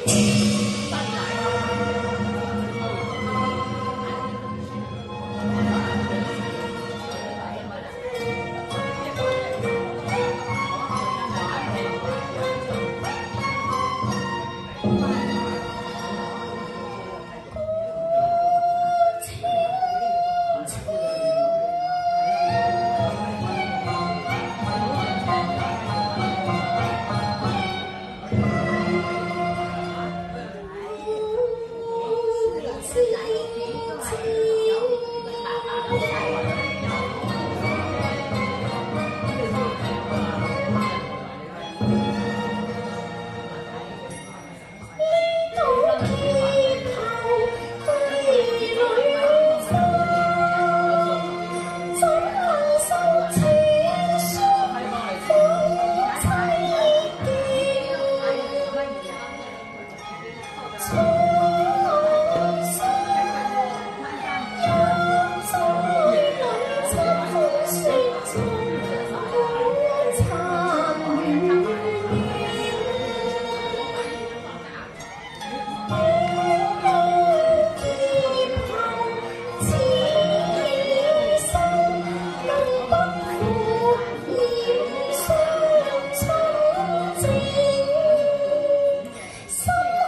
心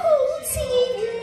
好似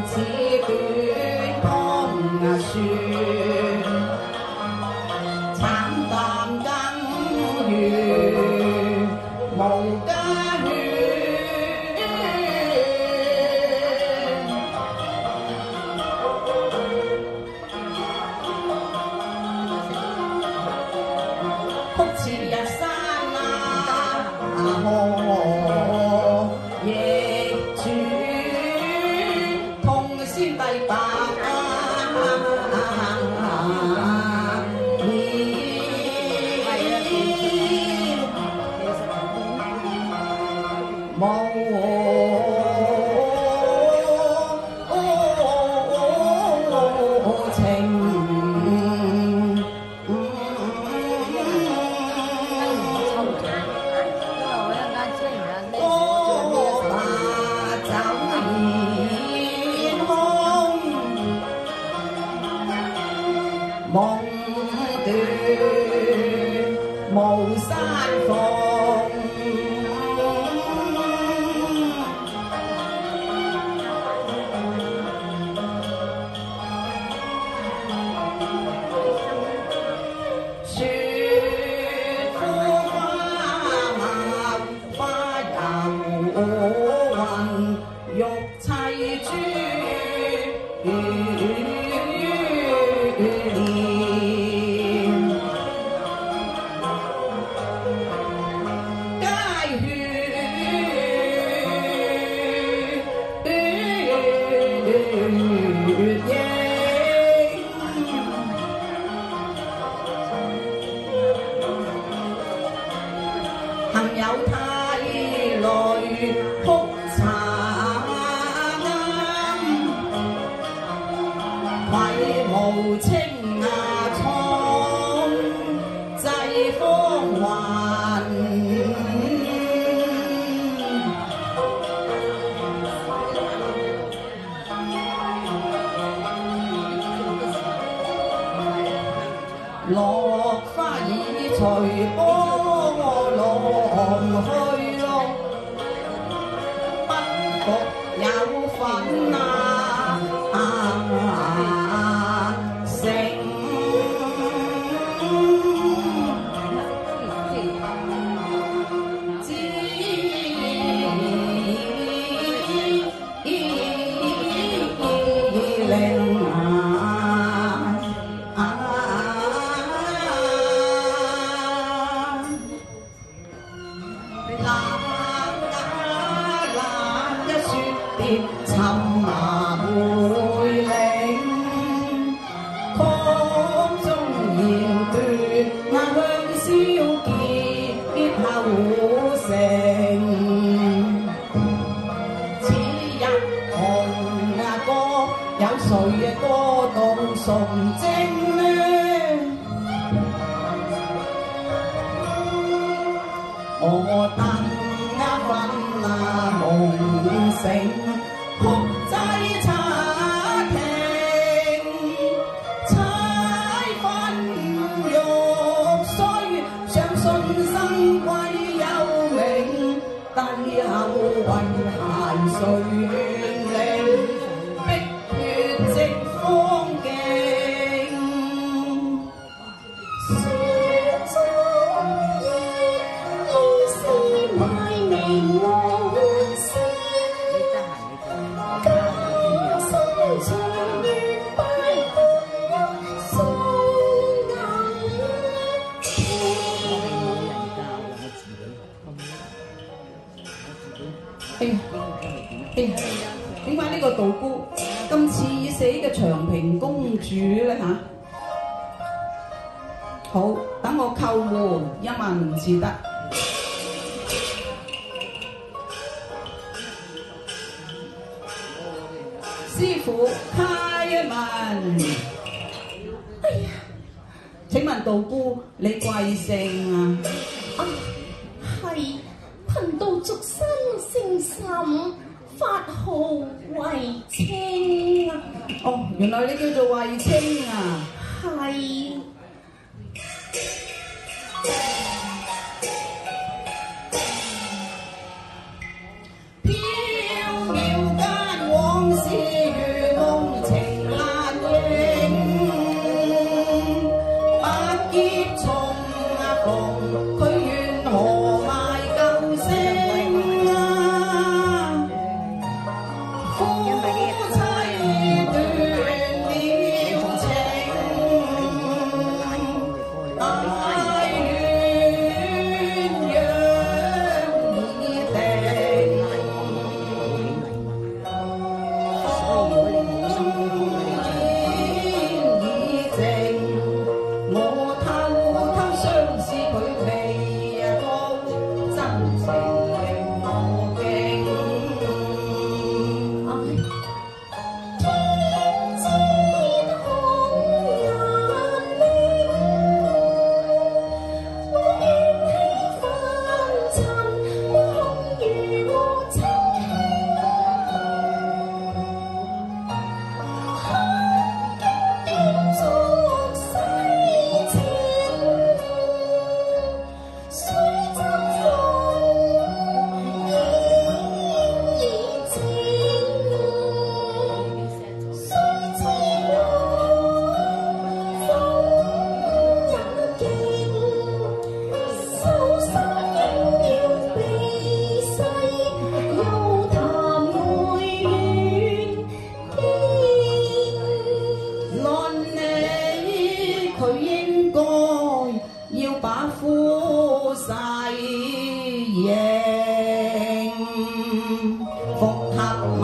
似斷江樹，慘淡更如無家園。哭似日山啊，何亦處痛先帝白無情。夢斷無山逢，雪枯花漫，花遊雲，玉砌珠。幸有太淚哭殘啱，愧無青牙瘡濟風雲。落花已隨波浪去咯，不服有份啊！成之令沉麻會領，曲中言斷，那香消結後成。此日紅歌，有誰歌到崇禎呢？我等分夢醒。哭祭茶亭，猜分玉碎，相信生歸有命，帝後為諧誰令，碧血直方徑。書中意是賣名和詩。點解呢個道姑咁似死嘅長平公主咧嚇？好，等我叩門一問至得。師傅開門。哎呀，請問道姑你貴姓啊？係貧道俗身姓沈，法號慧清啊！哦，原來你叫做慧清啊！係。飄渺間往事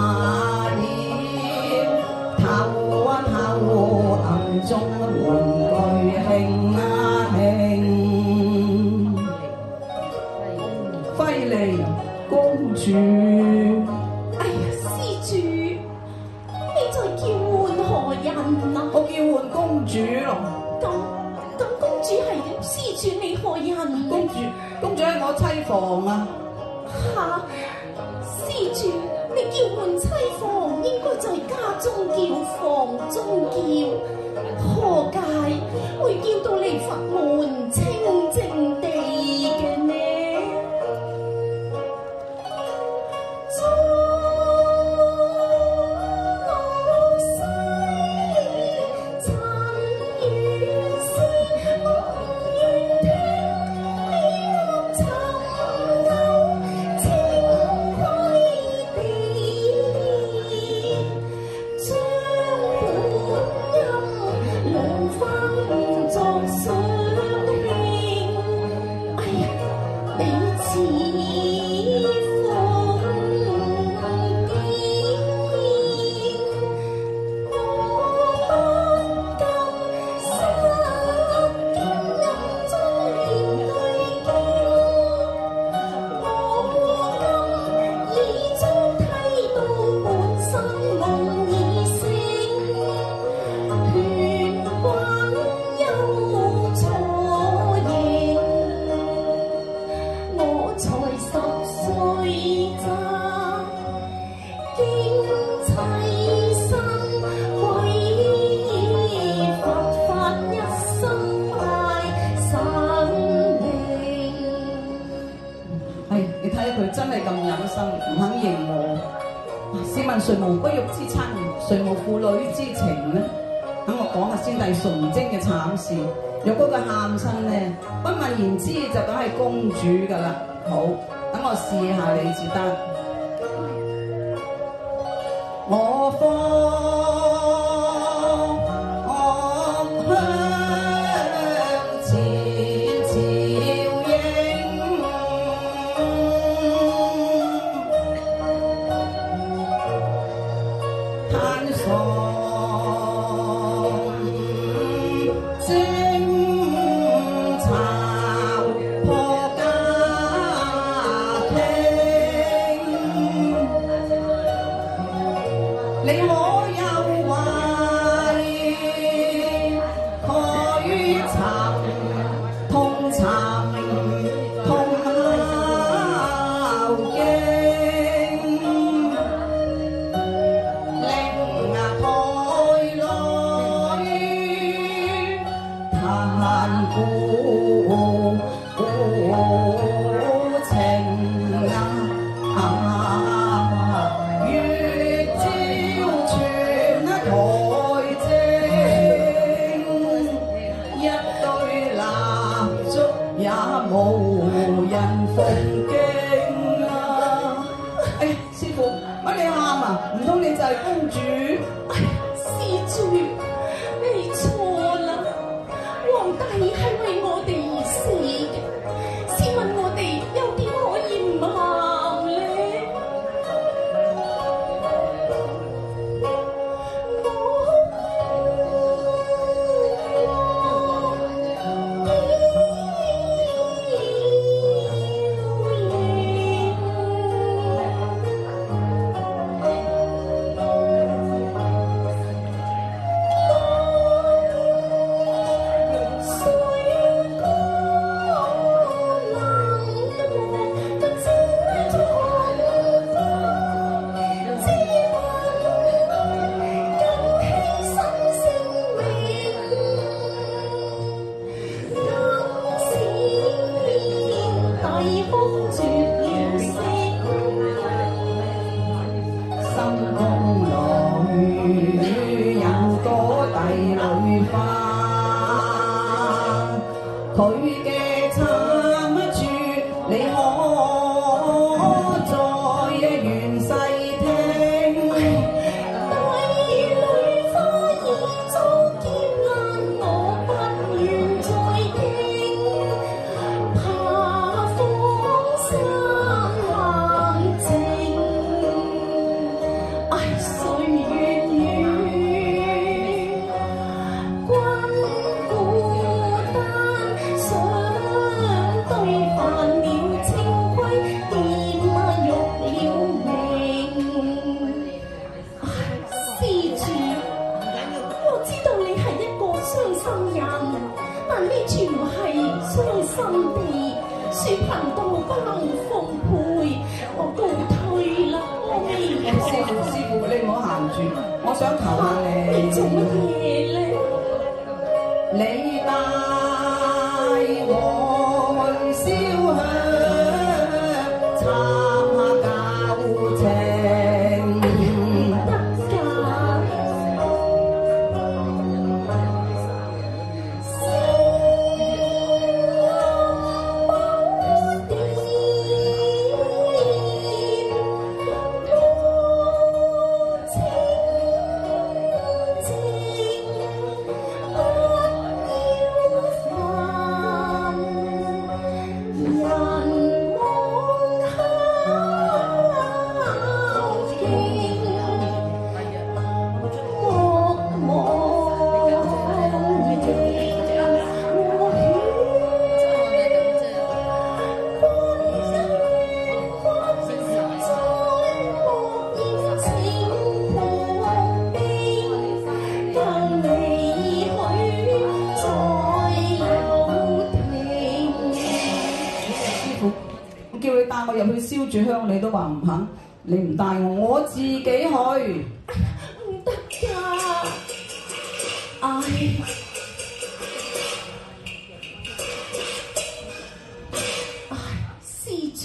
馬兒，頭啊頭暗中玩具興啊興，揮離公主。哎呀，施主，你在叫喚何人啊？我叫喚公主咯。咁公主係施主你何人？公主係我妻房啊。嚇，施主，你叫喚妻房應該在家中叫，房中叫，何解會叫到你佛門清靜地嘅呢？誰無不育之親，誰無父女之情呢？等我講下先帝崇禎嘅慘事。若果佢喊親呢，不問言之就梗係公主㗎啦。好，等我試下你至得。我方貧道不能奉陪，我告退啦，我未師傅，你唔好行住，我想求下你做乜嘢咧？你帶我去燒香，參下舊情。我入去燒住香，你都話唔肯，你唔帶我，我自己去。唔得㗎，唉，施主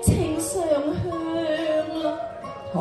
請上香啦。好。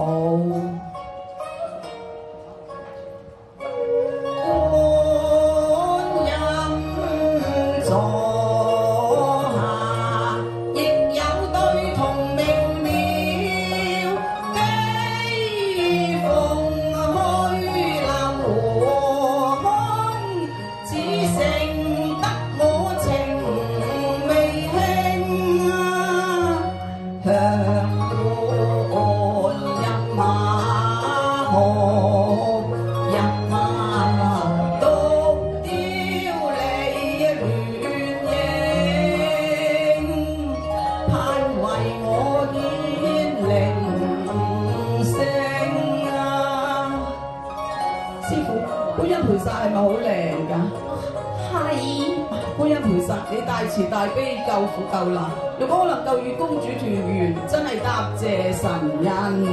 你大慈大悲救苦救難，如果我能夠與公主團圓，真係答謝神恩喎。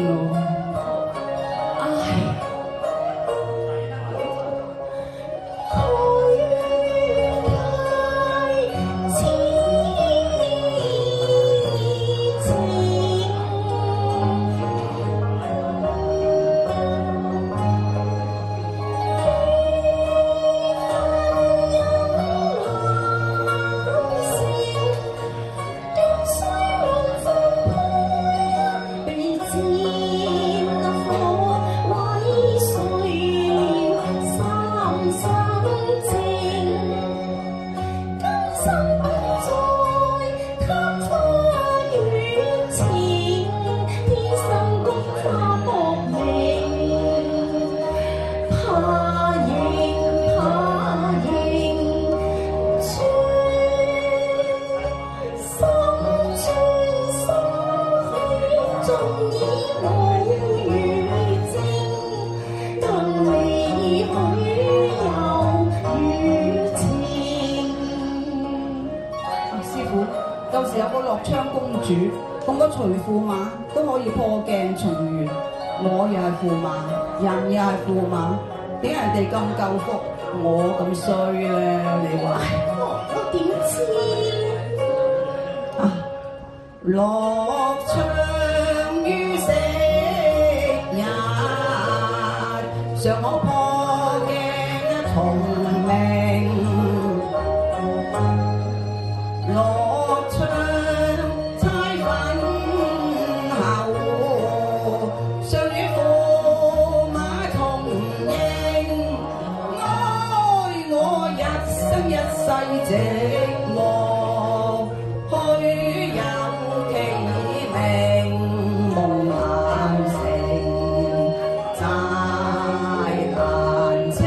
咁多隨駙馬都可以破鏡重圓，我又係駙馬，人又係駙馬，點解人哋咁夠福，我咁衰咧？你話我點知咧？啊，樂唱於昔日，常可破鏡重明，樂唱。寂寞虛有其名，夢難成，債難清。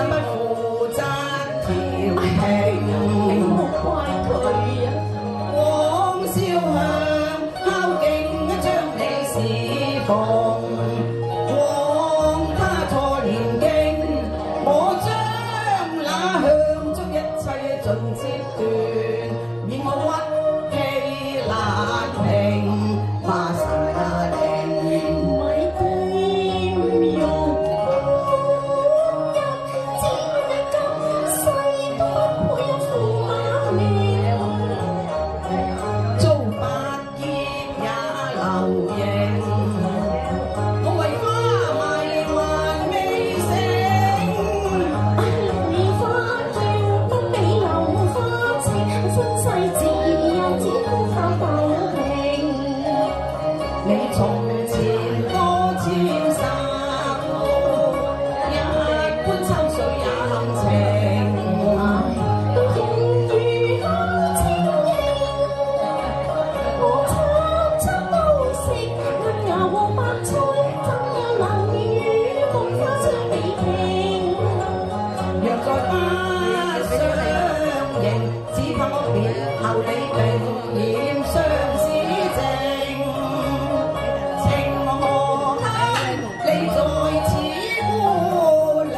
不負責調停。你莫怪佢啊！往燒香敲敬將你侍奉，往他錯年經，我將那香燭一切盡折斷，免我屈氣難平，化神啊靈。咪掂用音，只你今世都不配有駙馬命。遭百劫也留形，我為花迷還未醒。梨花叫不比榴花情，身世自有只孤花浮萍。你從前多纖濕，一般秋水也含情。都紅如夏青青，我參差都食，銀牙和白菜怎能與木花相比拼？若再不相認，只怕我別後你並染相思症。情何堪？你在此孤零，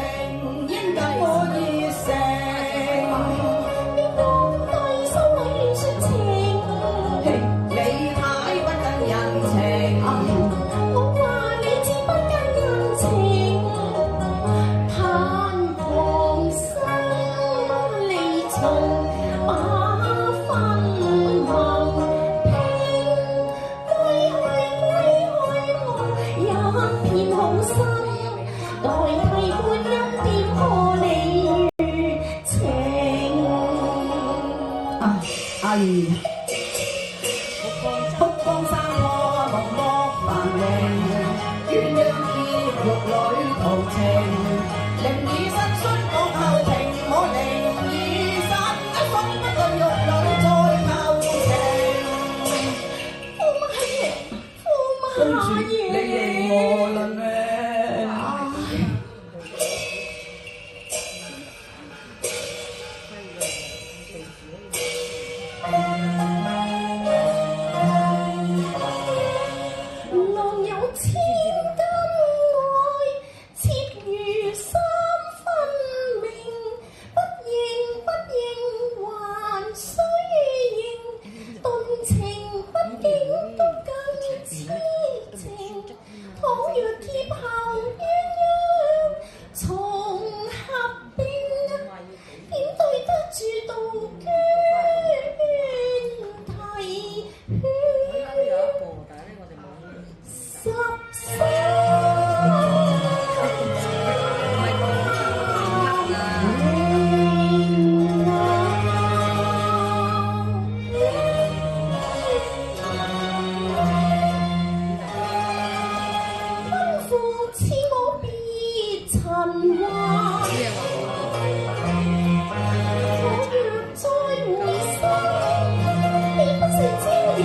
應給我熱誠。你當低收禮亂説情，嘿，你太不近人情。我話你知不近人情，盼狂生離從把分盟拼，歸去我一片好心，代替觀音點破你餘情。哎呀，福光山坡木木繁榮，鴛鴦結玉女途情，靈已失出國後庭，我靈已失分不對玉女再求情。駙馬爺，駙馬爺，你認我啦咩？郎有千金愛，妾如三分明。不認不認，還須認，頓情畢竟都更痴情。倘若劫後鴛鴦重合並，點對得住杜鵑啼血？十三吩咐賜我別塵寰，可若再回身，必不是招人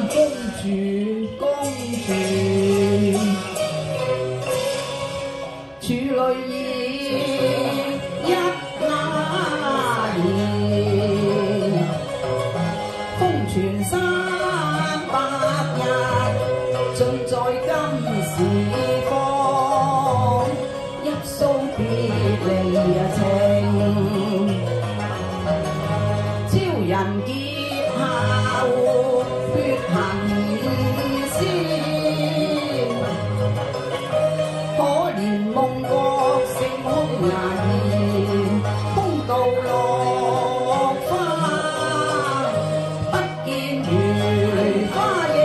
公主，公主，處女意一那年，風傳300日，盡在今時方，一騷別離情，超人劫後血痕鮮，可憐夢覺成空顏，空道落花，不見如花影，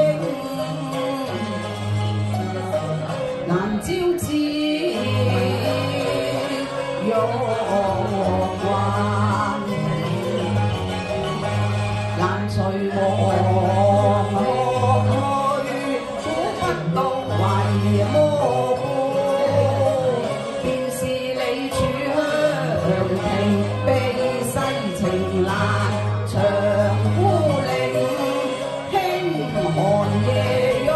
難招致玉幻，難隨和去，苦不到為魔故，便是你處香亭，悲西情難長孤零，輕寒夜湧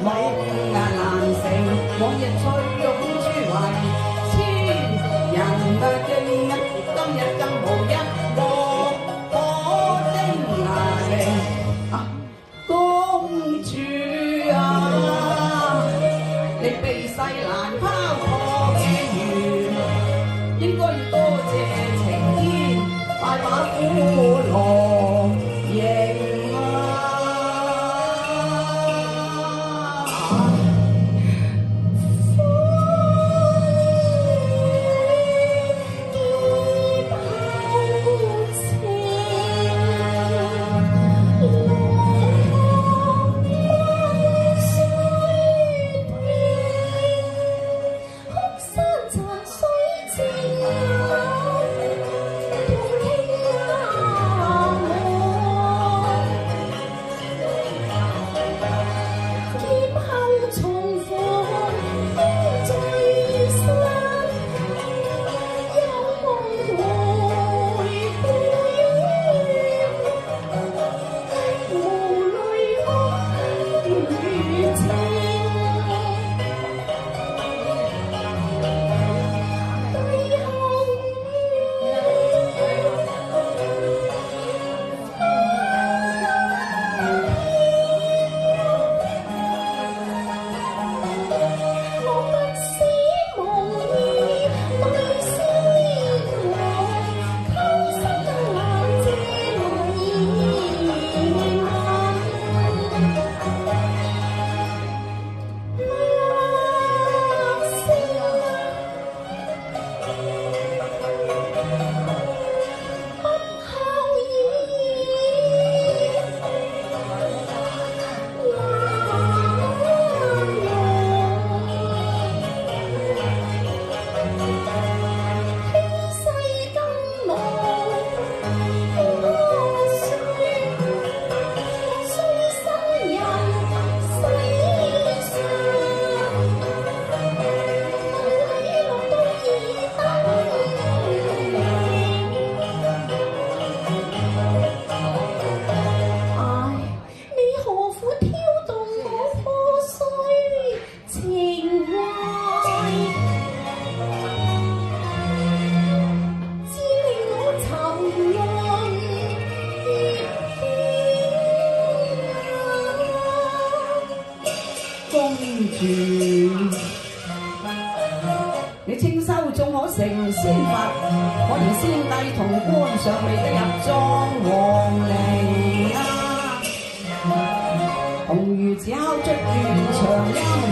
夢難捨。往日翠擁珠懷，千人嘅經，今日更無一個可丁難啊！公主啊，你避世難拋破嘅緣，應該要多謝晴天大把苦樂迎啊！你清修仲可成仙佛，可憐先帝同官尚未得入莊皇陵啊！紅魚只敲出斷腸音。